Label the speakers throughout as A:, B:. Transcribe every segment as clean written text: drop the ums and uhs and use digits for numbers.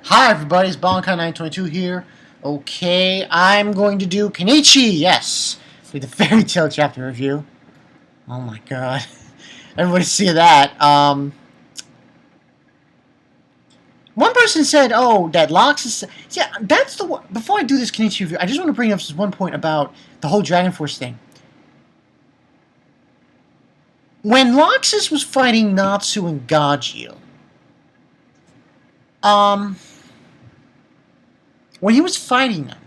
A: Hi everybody, it's Bonkai922 here. Okay, I'm going to do Kenichi, yes, for the Fairy Tail chapter review. Oh my god. Everybody see that. One person said, oh, that Lox is... Yeah, that's the one... Before I do this Kenichi review, I just want to bring up this one point about the whole Dragon Force thing. When Loxus was fighting Natsu and Gajeel, when he was fighting them,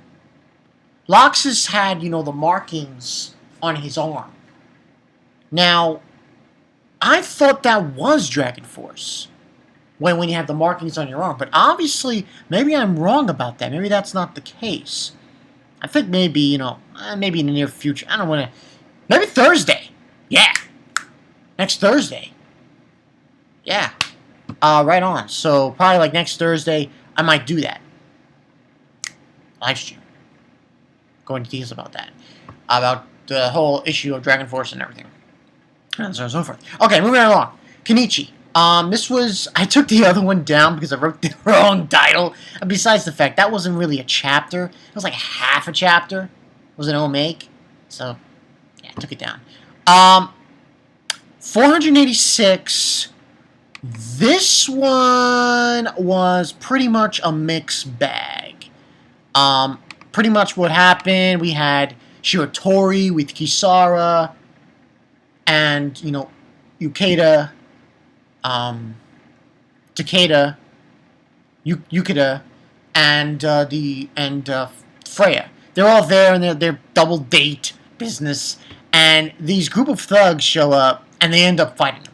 A: Loxus had, the markings on his arm. Now, I thought that was Dragon Force when you have the markings on your arm, but obviously, maybe I'm wrong about that. Maybe that's not the case. I think maybe, maybe in the near future. I don't want to... Maybe Thursday. Yeah. Next Thursday. Yeah. Right on. So, probably like next Thursday, I might do that. Live stream. Go into details about that. About the whole issue of Dragon Force and everything. And so on and so forth. Okay, moving right along. Kenichi. This was... I took the other one down because I wrote the wrong title. And besides the fact, that wasn't really a chapter. It was like half a chapter. It was an O-make. So, yeah, I took it down. 486... This one was pretty much a mixed bag. Pretty much what happened, we had Shiratori with Kisara, and, Ukita, Takeda, Yukita, and Freya. They're all there, and they're double date business, and these group of thugs show up, and they end up fighting them.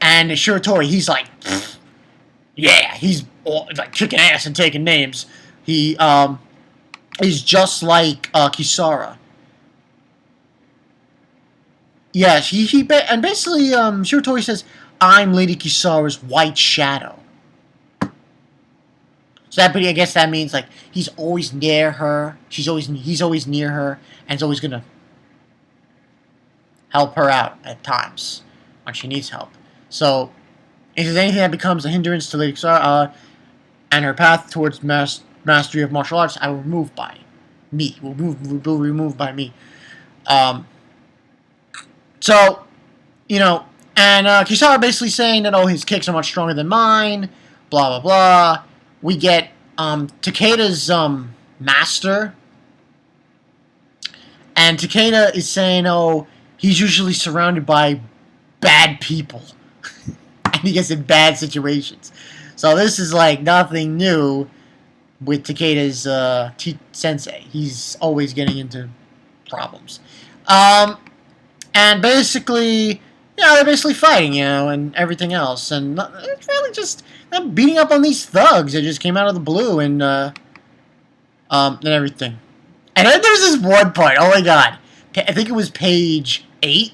A: And Shiratori, he's like, yeah, he's like kicking ass and taking names. He is just like Kisara. Yeah, and basically Shiratori says, "I'm Lady Kisara's white shadow." So I guess that means like he's always near her. He's always near her, and is always gonna help her out at times when she needs help. So, if there's anything that becomes a hindrance to Lady Kisara and her path towards mastery of martial arts, I will remove by me. Will be removed by me. So, and Kisara basically saying that, oh, his kicks are much stronger than mine, blah, blah, blah. We get Takeda's master, and Takeda is saying, oh, he's usually surrounded by bad people. And he gets in bad situations. So this is like nothing new with Takeda's sensei. He's always getting into problems. And basically, they're basically fighting, and everything else. And it's really just beating up on these thugs that just came out of the blue and everything. And then there's this one part, oh my god. I think it was page 8.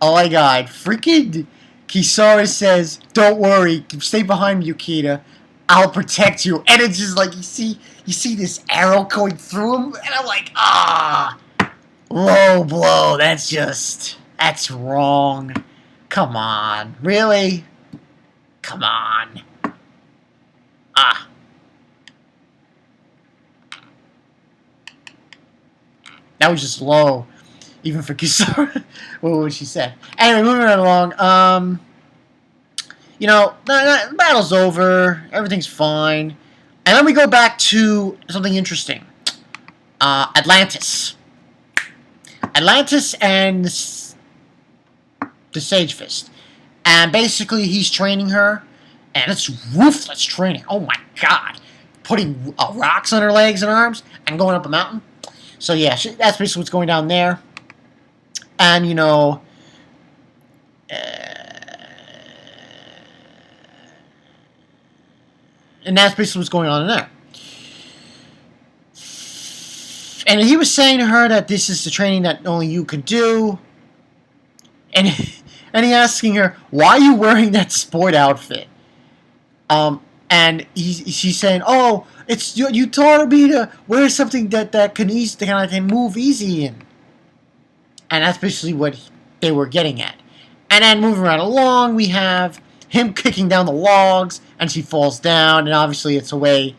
A: Oh my god, freaking Kisara says, "Don't worry, stay behind me, Yukita. I'll protect you." And it's just like you see this arrow going through him, and I'm like, low blow. That's wrong. Come on, really? Come on. That was just low. Even for Kisara, what she said. Anyway, moving right along. The battle's over. Everything's fine. And then we go back to something interesting. Atlantis. Atlantis and the Sage Fist. And basically, he's training her. And it's ruthless training. Oh my god. Putting rocks on her legs and arms and going up a mountain. So yeah, that's basically what's going down there. And, and that's basically what's going on in there. And he was saying to her that this is the training that only you could do. And he asking her, why are you wearing that sport outfit? And she's saying, oh, it's you taught me to wear something that can move easy in. And that's basically what they were getting at. And then moving right along, we have him kicking down the logs, and she falls down, and obviously it's a way,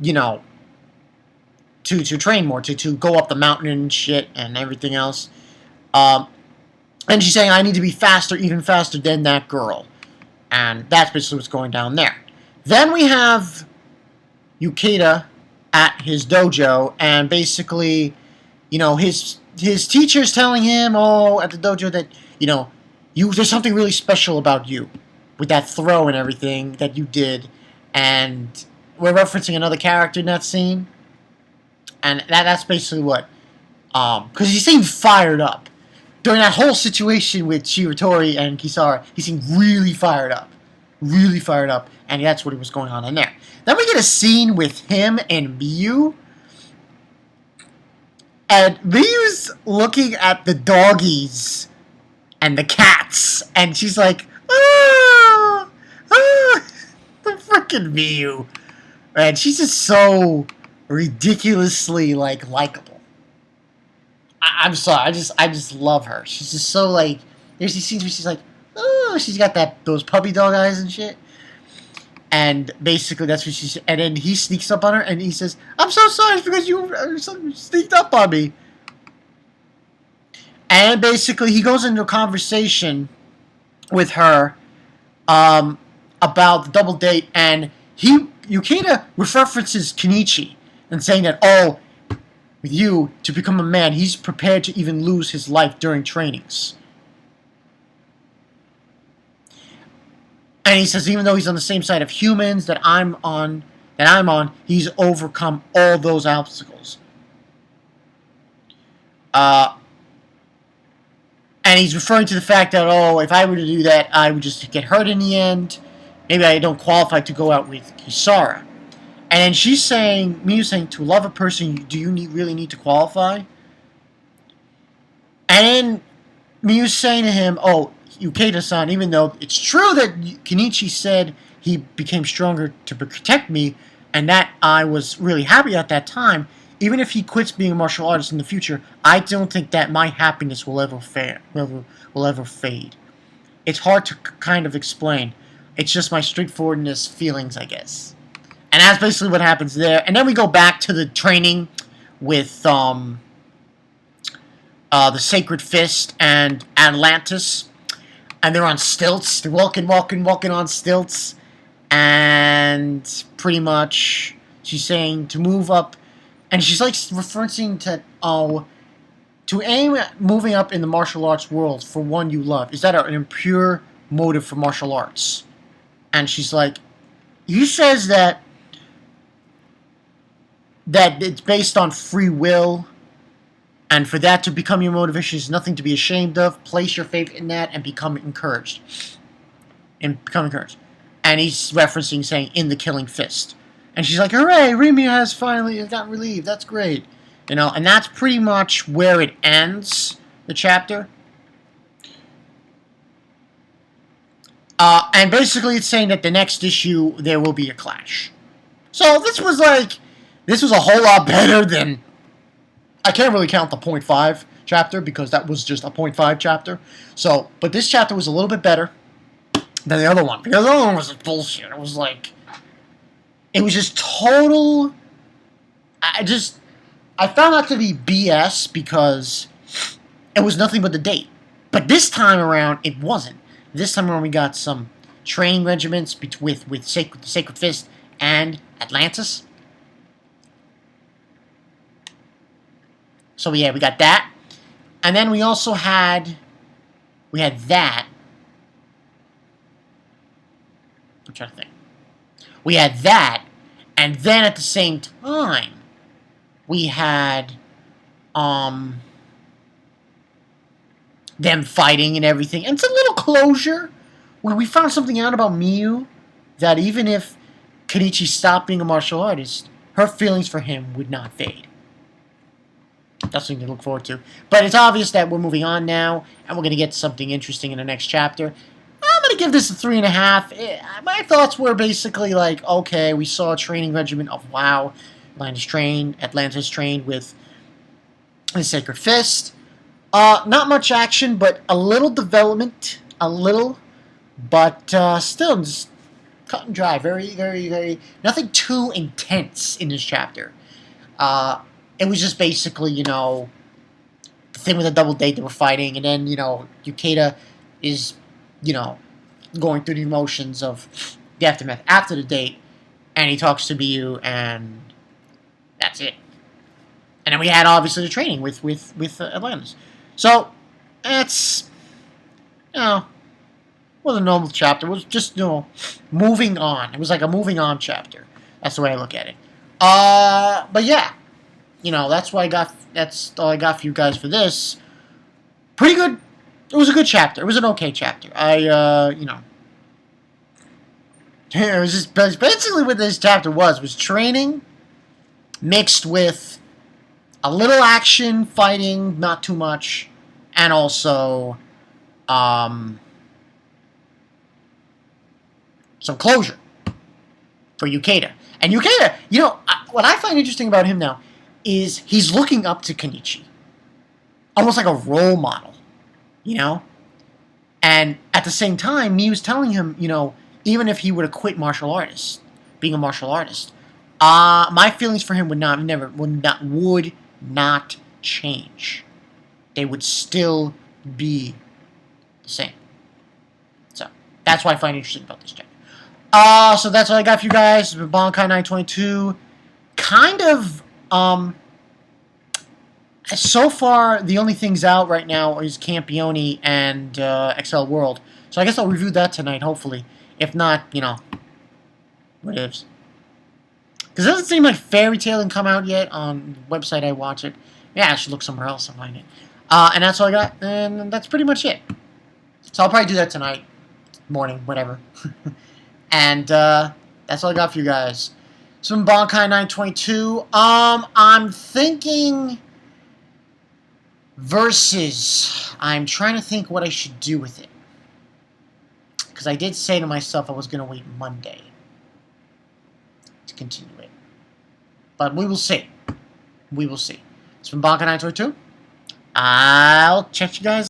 A: you know, to train more, to go up the mountain and shit and everything else. And she's saying, I need to be faster, even faster than that girl. And that's basically what's going down there. Then we have Yukita at his dojo, and basically, you know, his teacher's telling him, at the dojo that, you know, there's something really special about you with that throw and everything that you did. And we're referencing another character in that scene. And that's basically what, because he seemed fired up. During that whole situation with Shiratori and Kisara, he seemed really fired up. Really fired up. And that's what was going on in there. Then we get a scene with him and Miyu. And Miyu's looking at the doggies and the cats. And she's like, the freaking Miyu. And she's just so ridiculously, likable. I'm sorry, I just love her. She's just so, there's these scenes where she's like, she's got those puppy dog eyes and shit. And basically that's what she's, and then he sneaks up on her and he says, I'm so sorry, it's because you sneaked up on me. And basically he goes into a conversation with her about the double date, and Yukita references Kenichi and saying that, with you, to become a man, he's prepared to even lose his life during trainings. And he says, even though he's on the same side of humans that I'm on, he's overcome all those obstacles. And he's referring to the fact that, if I were to do that, I would just get hurt in the end. Maybe I don't qualify to go out with Kisara. And then Miyu's saying, to love a person, do you really need to qualify? And then Miyu's saying to him, Yukita-san, even though it's true that Kenichi said he became stronger to protect me, and that I was really happy at that time, even if he quits being a martial artist in the future, I don't think that my happiness will ever fade. It's hard to kind of explain. It's just my straightforwardness feelings, I guess. And that's basically what happens there. And then we go back to the training with the Sacred Fist and Atlantis. And they're on stilts. They're walking on stilts. And pretty much she's saying to move up. And she's referencing to aim at moving up in the martial arts world for one you love. Is that an impure motive for martial arts? And she's like, he says that it's based on free will, and for that to become your motivation is nothing to be ashamed of. Place your faith in that and become encouraged. And he's referencing, saying, in the Killing Fist. And she's like, hooray, Remy has finally got relieved. That's great. You know, and that's pretty much where it ends, the chapter. And basically it's saying that the next issue, there will be a clash. So this was a whole lot better than, I can't really count the 0.5 chapter because that was just a 0.5 chapter. So, but this chapter was a little bit better than the other one. Because the other one was just bullshit. It was just total, I found that to be BS because it was nothing but the date. But this time around, it wasn't. This time around, we got some training regiments with the Sacred Fist and Atlantis. So yeah, we got that. And then we also had that. I'm trying to think. We had that, and then at the same time, we had them fighting and everything. And it's a little closure where we found something out about Miyu, that even if Kenichi stopped being a martial artist, her feelings for him would not fade. That's something to look forward to. But it's obvious that we're moving on now, and we're going to get something interesting in the next chapter. I'm going to give this a 3.5. My thoughts were basically okay, we saw a training regimen of Atlantis trained with the Sacred Fist. Not much action, but a little development. A little. But still, just cut and dry. Very, very, very... Nothing too intense in this chapter. It was just basically, the thing with the double date they were fighting, and then, Yukita is, going through the emotions of the aftermath after the date, and he talks to Miyu, and that's it. And then we had, obviously, the training with Atlantis. So, it's, was a normal chapter. It was just, moving on. It was like a moving on chapter. That's the way I look at it. But yeah, that's what I got. That's all I got for you guys for this. Pretty good. It was a good chapter. It was an okay chapter. It was just basically what this chapter was training mixed with a little action, fighting, not too much, and also some closure for Ukita. And Ukita, what I find interesting about him now is he's looking up to Kenichi. Almost like a role model, And at the same time, Miyu's telling him, even if he were to quit martial artist, being a martial artist, my feelings for him would not change. They would still be the same. So that's what I find interesting about this chapter. So that's all I got for you guys. Bankai 922. Kind of, so far, the only things out right now is Campione and XL World. So I guess I'll review that tonight, hopefully. If not, what ifs. Because it doesn't seem like Fairy Tail can come out yet on the website I watch it. Yeah, I should look somewhere else and find it. And that's all I got. And that's pretty much it. So I'll probably do that tonight. Morning, whatever. And that's all I got for you guys. Some Bankai 922. I'm thinking Versus. I'm trying to think what I should do with it. Because I did say to myself I was going to wait Monday to continue it. But we will see. We will see. It's from Bankai 922. I'll check you guys